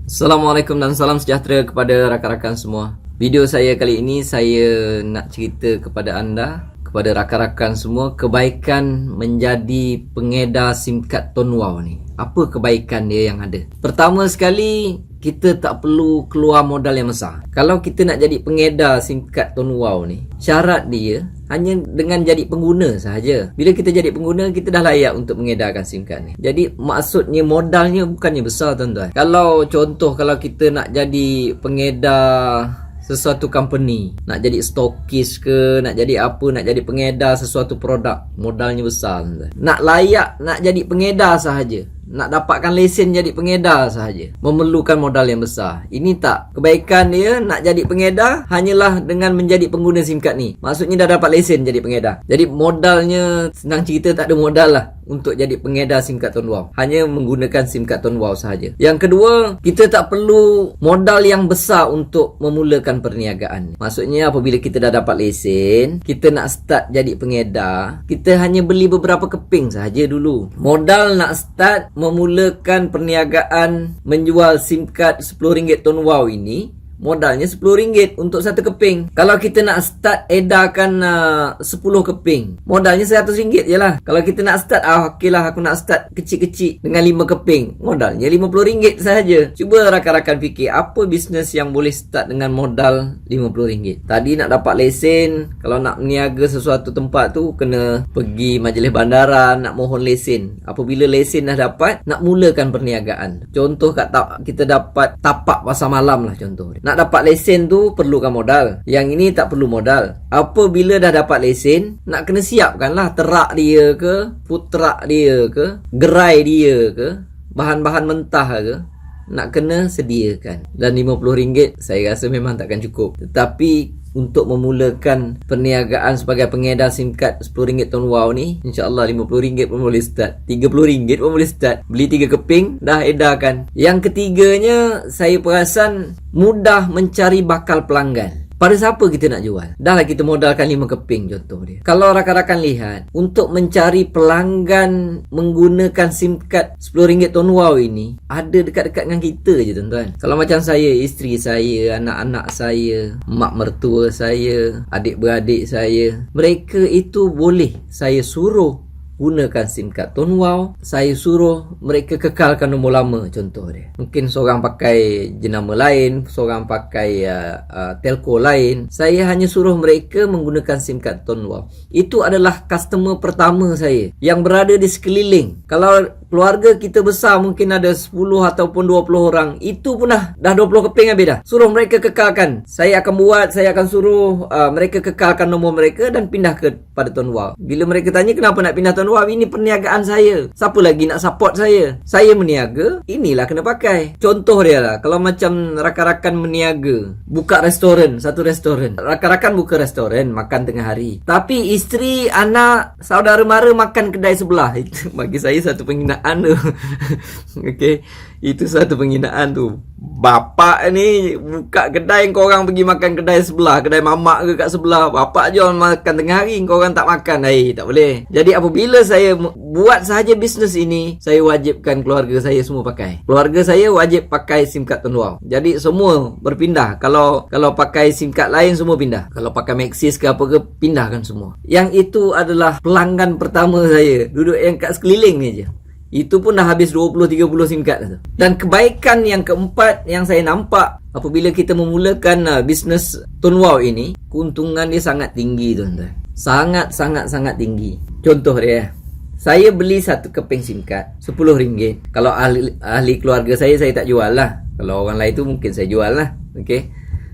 Assalamualaikum dan salam sejahtera kepada rakan-rakan semua. Video saya kali ini saya nak cerita kepada anda, kepada rakan-rakan semua, kebaikan menjadi pengedar SIM kad Tone Wow ni. Apa kebaikan dia yang ada? Pertama sekali, kita tak perlu keluar modal yang besar. Kalau kita nak jadi pengedar SIM kad Tone Wow ni, syarat dia hanya dengan jadi pengguna sahaja. Bila kita jadi pengguna, kita dah layak untuk mengedarkan SIM kad ni. Jadi maksudnya modalnya bukannya besar, tuan-tuan. Kalau contoh, kalau kita nak jadi pengedar sesuatu company, nak jadi stokis ke, nak jadi apa, nak jadi pengedar sesuatu produk, modalnya besar, tuan-tuan. Nak layak, nak jadi pengedar sahaja, nak dapatkan lesen jadi pengedar sahaja, memerlukan modal yang besar. Ini tak. Kebaikan dia nak jadi pengedar hanyalah dengan menjadi pengguna SIM kad ni. Maksudnya dah dapat lesen jadi pengedar. Jadi modalnya, senang cerita, tak ada modal lah untuk jadi pengedar SIM kad Tone Wow. Hanya menggunakan SIM kad Tone Wow sahaja. Yang kedua, kita tak perlu modal yang besar untuk memulakan perniagaan. Maksudnya apabila kita dah dapat lesen, kita nak start jadi pengedar, kita hanya beli beberapa keping sahaja dulu. Modal nak start memulakan perniagaan menjual SIM kad RM10 Tone Wow ini, modalnya RM10 untuk satu keping. Kalau kita nak start edarkan 10 keping, modalnya RM100 je lah. Kalau kita nak start, okey lah, aku nak start kecil-kecil dengan 5 keping, modalnya RM50 sahaja. Cuba rakan-rakan fikir, apa bisnes yang boleh start dengan modal RM50? Tadi nak dapat lesen, kalau nak meniaga sesuatu tempat tu, kena pergi majlis bandaran, nak mohon lesen. Apabila lesen dah dapat, nak mulakan perniagaan. Contoh kita dapat tapak pasar malam lah contoh. Nak dapat lesen tu perlukan modal. Yang ini tak perlu modal. Apabila dah dapat lesen, nak kena siapkan lah terak dia ke, putrak dia ke, gerai dia ke, bahan-bahan mentah ke, nak kena sediakan. Dan RM50 saya rasa memang takkan cukup. Tetapi untuk memulakan perniagaan sebagai pengedar SIM kad RM10 Tone Wow ni, insyaAllah RM50 pun boleh start, RM30 pun boleh start. Beli 3 keping, dah edarkan. Yang ketiganya, saya perasan mudah mencari bakal pelanggan. Pada siapa kita nak jual? Dah lah kita modalkan 5 keping contoh dia. Kalau rakan-rakan lihat, untuk mencari pelanggan menggunakan SIM kad RM10 Tone Wow ini, ada dekat-dekat dengan kita je, tuan-tuan. Kalau macam saya, isteri saya, anak-anak saya, mak mertua saya, adik-beradik saya, mereka itu boleh saya suruh gunakan SIM kad Tone Wow. Saya suruh mereka kekalkan nombor lama contoh dia. Mungkin seorang pakai jenama lain, seorang pakai telco lain. Saya hanya suruh mereka menggunakan SIM kad Tone Wow. Itu adalah customer pertama saya yang berada di sekeliling. Kalau keluarga kita besar, mungkin ada 10 ataupun 20 orang, itu pun dah 20 keping habis dah. Suruh mereka kekalkan. Saya akan suruh mereka kekalkan nombor mereka dan pindah kepada Tone Wow. Bila mereka tanya kenapa nak pindah Tone Wow, ini perniagaan saya, siapa lagi nak support saya? Saya meniaga, inilah kena pakai. Contoh dia lah, kalau macam rakan-rakan meniaga, buka restoran, satu restoran. Rakan-rakan buka restoran, makan tengah hari, tapi isteri, anak, saudara mara makan kedai sebelah. Itu bagi saya satu penghinaan tu. Okey, itu satu penghinaan tu. Bapak ni buka kedai, kau orang pergi makan kedai sebelah, kedai mamak ke kat sebelah. Bapak jual makan tengah hari, kau orang tak makan. Tak boleh. Jadi apabila saya buat sahaja bisnes ini, saya wajibkan keluarga saya semua pakai. Keluarga saya wajib pakai SIM kad Tone Wow. Jadi semua berpindah. Kalau pakai SIM kad lain, semua pindah. Kalau pakai Maxis ke apa ke, pindahkan semua. Yang itu adalah pelanggan pertama saya. Duduk yang kat sekeliling ni je. Itu pun dah habis 20-30 SIM kad tu. Dan kebaikan yang keempat yang saya nampak apabila kita memulakan bisnes Tone Wow ini, keuntungan dia sangat tinggi, tuan-tuan. Sangat tinggi. Contoh dia, saya beli satu keping SIM kad RM10. Kalau ahli keluarga saya tak jual lah. Kalau orang lain tu mungkin saya jual lah. Okey.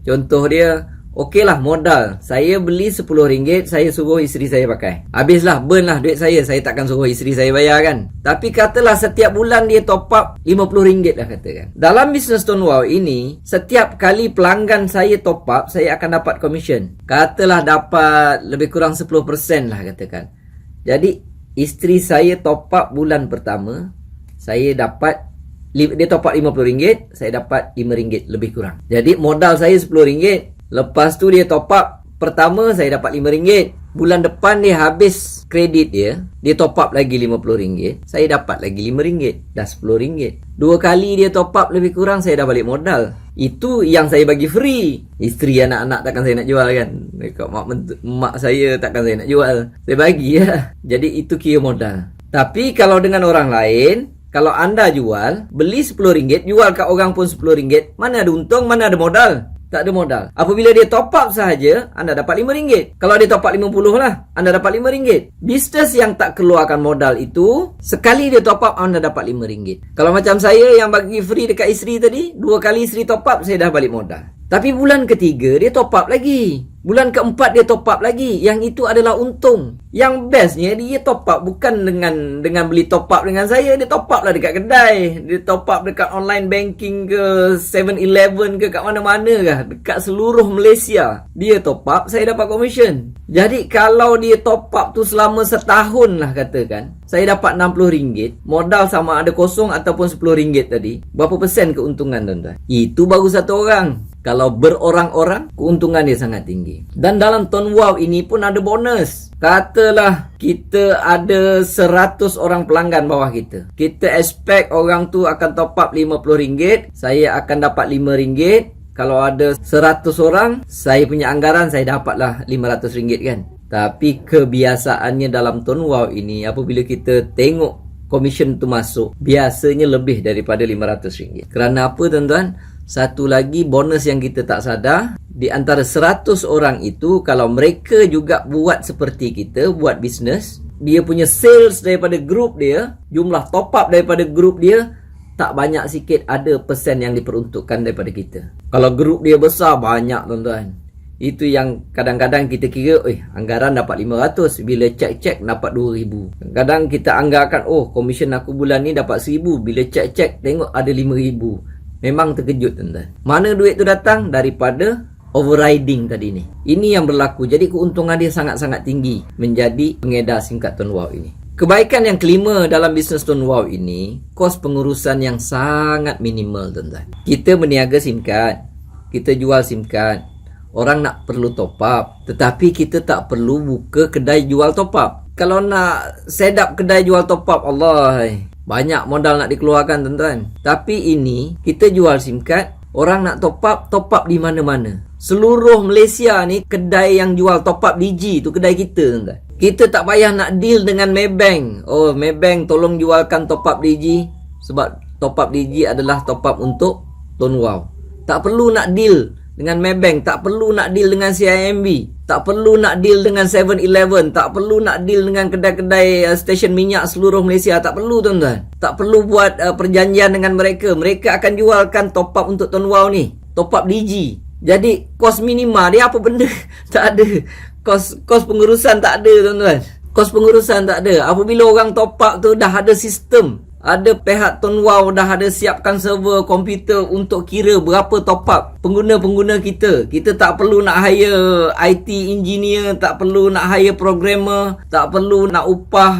Contoh dia, okey lah, modal saya beli RM10, saya suruh isteri saya pakai. Habislah, burn lah duit saya takkan suruh isteri saya bayar kan. Tapi katalah setiap bulan dia top up RM50 lah katakan. Dalam bisnes Tone Wow ini, setiap kali pelanggan saya top up, saya akan dapat commission. Katalah dapat lebih kurang 10% lah katakan. Jadi isteri saya top up bulan pertama, saya dapat, dia top up RM50, saya dapat RM5 lebih kurang. Jadi modal saya RM10. Lepas tu dia top up pertama, saya dapat RM5. Bulan depan dia habis kredit dia top up lagi RM50, saya dapat lagi RM5, dah RM10. 2 kali dia top up lebih kurang, saya dah balik modal. Itu yang saya bagi free. Isteri anak-anak takkan saya nak jual kan. Dekat mak saya takkan saya nak jual. Saya bagi Jadi itu kira modal. Tapi kalau dengan orang lain, kalau anda jual, beli RM10, jual kat orang pun RM10, mana ada untung, mana ada modal? Tak ada modal. Apabila dia top up sahaja, anda dapat RM5. Kalau dia top up 50 lah, anda dapat RM5. Bisnes yang tak keluarkan modal itu, sekali dia top up, anda dapat RM5. Kalau macam saya yang bagi free dekat isteri tadi, 2 kali isteri top up, saya dah balik modal. Tapi bulan ketiga, dia top up lagi. Bulan keempat, dia top up lagi. Yang itu adalah untung. Yang bestnya, dia top up bukan dengan beli top up dengan saya. Dia top up lah dekat kedai. Dia top up dekat online banking ke, 7-Eleven ke, kat mana-mana kah. Dekat seluruh Malaysia. Dia top up, saya dapat commission. Jadi, kalau dia top up tu selama setahun lah katakan, saya dapat RM60. Modal sama ada kosong ataupun RM10 tadi. Berapa persen keuntungan tuan-tuan? Itu baru satu orang. Kalau berorang-orang, keuntungan dia sangat tinggi. Dan dalam Tuan Wow ini pun ada bonus. Katalah kita ada 100 orang pelanggan bawah kita. Kita expect orang tu akan top up RM50. Saya akan dapat RM5. Kalau ada 100 orang, saya punya anggaran saya dapatlah RM500 kan. Tapi kebiasaannya dalam Tuan Wow ini, apabila kita tengok komisen tu masuk, biasanya lebih daripada RM500. Kerana apa tuan-tuan? Satu lagi bonus yang kita tak sadar, di antara 100 orang itu, kalau mereka juga buat seperti kita, buat bisnes, dia punya sales daripada grup dia, jumlah top up daripada grup dia, tak banyak sikit ada persen yang diperuntukkan daripada kita. Kalau grup dia besar, banyak tuan-tuan. Itu yang kadang-kadang kita kira, anggaran dapat RM500, bila cek-cek dapat RM2,000. Kadang kita anggarkan, komisen aku bulan ni dapat RM1,000, bila cek-cek tengok ada RM5,000. Memang terkejut tuan-tuan. Mana duit tu datang? Daripada overriding tadi ni. Ini yang berlaku. Jadi keuntungan dia sangat-sangat tinggi menjadi pengedar SIM card Tuan Wow ini. Kebaikan yang kelima dalam bisnes Tuan Wow ini, kos pengurusan yang sangat minimal tuan-tuan. Kita berniaga SIM card, kita jual SIM card. Orang nak perlu top up, tetapi kita tak perlu buka kedai jual top up. Kalau nak set up kedai jual top up, Allah, banyak modal nak dikeluarkan tuan-tuan. Tapi ini, kita jual SIM card, orang nak top up di mana-mana. Seluruh Malaysia ni, kedai yang jual top up Digi tu kedai kita tuan-tuan. Kita tak payah nak deal dengan Maybank. Maybank tolong jualkan top up Digi. Sebab top up Digi adalah top up untuk Tuan Wow. Tak perlu nak deal dengan Maybank, tak perlu nak deal dengan CIMB, tak perlu nak deal dengan 7-Eleven, tak perlu nak deal dengan kedai-kedai stesen minyak seluruh Malaysia, tak perlu tuan-tuan. Tak perlu buat perjanjian dengan mereka. Mereka akan jualkan top up untuk Tuan Wow ni, top up Digi. Jadi kos minima dia apa benda? Tak ada. Kos pengurusan tak ada tuan-tuan. Kos pengurusan tak ada. Apabila orang top up tu dah ada sistem, ada pihak Tuan Wow dah ada siapkan server komputer untuk kira berapa top up pengguna-pengguna kita. Kita tak perlu nak hire IT engineer, tak perlu nak hire programmer, tak perlu nak upah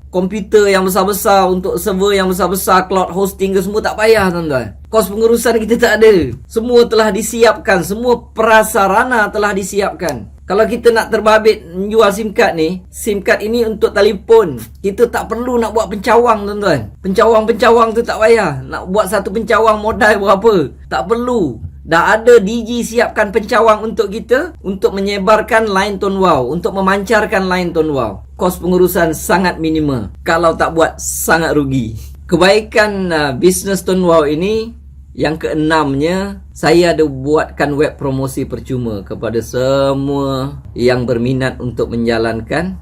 komputer yang besar-besar untuk server yang besar-besar, cloud hosting ke semua, tak payah tuan-tuan. Kos pengurusan kita tak ada. Semua telah disiapkan, semua prasarana telah disiapkan. Kalau kita nak terbabit menjual SIM card ni, SIM card ini untuk telefon. Kita tak perlu nak buat pencawang tuan-tuan. Pencawang-pencawang tu tak payah. Nak buat satu pencawang modal berapa? Tak perlu. Dah ada Digi siapkan pencawang untuk kita, untuk menyebarkan line Tuan Wow, untuk memancarkan line Tuan Wow. Kos pengurusan sangat minimal. Kalau tak buat, sangat rugi. Kebaikan bisnes Tuan Wow ini, yang keenamnya, saya ada buatkan web promosi percuma kepada semua yang berminat untuk menjalankan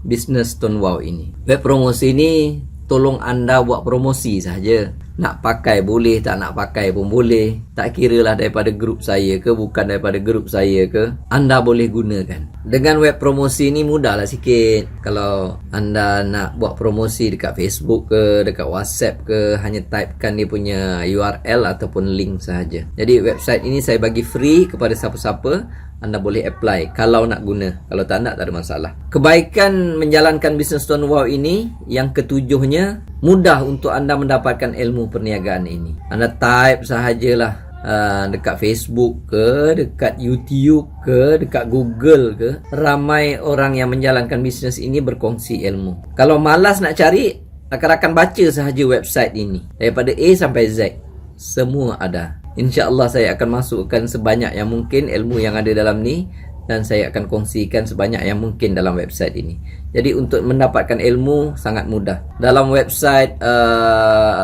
bisnes Tuan Wow ini. Web promosi ini tolong anda buat promosi saja. Nak pakai boleh, tak nak pakai pun boleh. Tak kiralah daripada grup saya ke, bukan daripada grup saya ke, anda boleh gunakan. Dengan web promosi ni mudahlah sikit. Kalau anda nak buat promosi dekat Facebook ke, dekat WhatsApp ke, hanya typekan dia punya URL ataupun link sahaja. Jadi website ini saya bagi free kepada siapa-siapa. Anda boleh apply kalau nak guna. Kalau tak nak, tak ada masalah. Kebaikan menjalankan bisnes Tuan Wow ini, yang ketujuhnya, mudah untuk anda mendapatkan ilmu perniagaan ini. Anda type sahajalah dekat Facebook ke, dekat YouTube ke, dekat Google ke, ramai orang yang menjalankan bisnes ini berkongsi ilmu. Kalau malas nak cari, rakan-rakan baca sahaja website ini. Daripada A sampai Z, semua ada. InsyaAllah saya akan masukkan sebanyak yang mungkin ilmu yang ada dalam ni, dan saya akan kongsikan sebanyak yang mungkin dalam website ini. Jadi untuk mendapatkan ilmu sangat mudah. Dalam website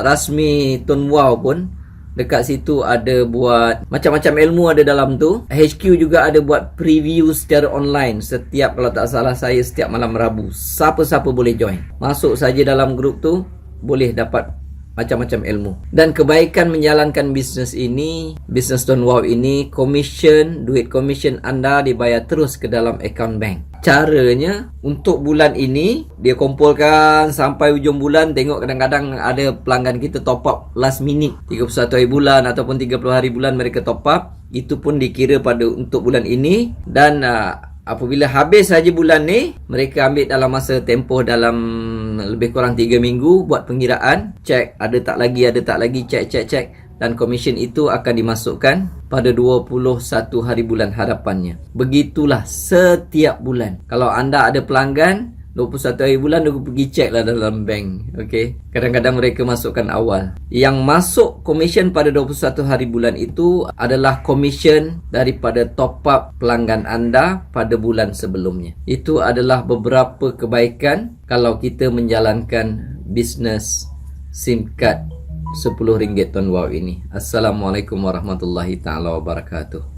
rasmi Tuan Wow pun, dekat situ ada buat macam-macam ilmu ada dalam tu. HQ juga ada buat preview secara online. Setiap, kalau tak salah saya, setiap malam Rabu. Siapa-siapa boleh join. Masuk saja dalam grup tu, boleh dapat macam-macam ilmu. Dan kebaikan menjalankan bisnes ini, bisnes Tuan Wow ini, duit komisen anda dibayar terus ke dalam akaun bank. Caranya, untuk bulan ini dia kumpulkan sampai ujung bulan. Tengok kadang-kadang ada pelanggan kita top up last minute, 31 hari bulan ataupun 30 hari bulan mereka top up. Itu pun dikira pada untuk bulan ini. Dan apabila habis saja bulan ni, mereka ambil dalam masa tempoh dalam lebih kurang 3 minggu buat pengiraan, cek ada tak lagi, cek, dan komisen itu akan dimasukkan pada 21 hari bulan hadapannya. Begitulah setiap bulan. Kalau anda ada pelanggan 21 hari bulan, dia pergi cek lah dalam bank. Okay? Kadang-kadang mereka masukkan awal. Yang masuk komisen pada 21 hari bulan itu adalah komisen daripada top up pelanggan anda pada bulan sebelumnya. Itu adalah beberapa kebaikan kalau kita menjalankan bisnes SIM card RM10 Tuan Wow ini. Assalamualaikum warahmatullahi taala wabarakatuh.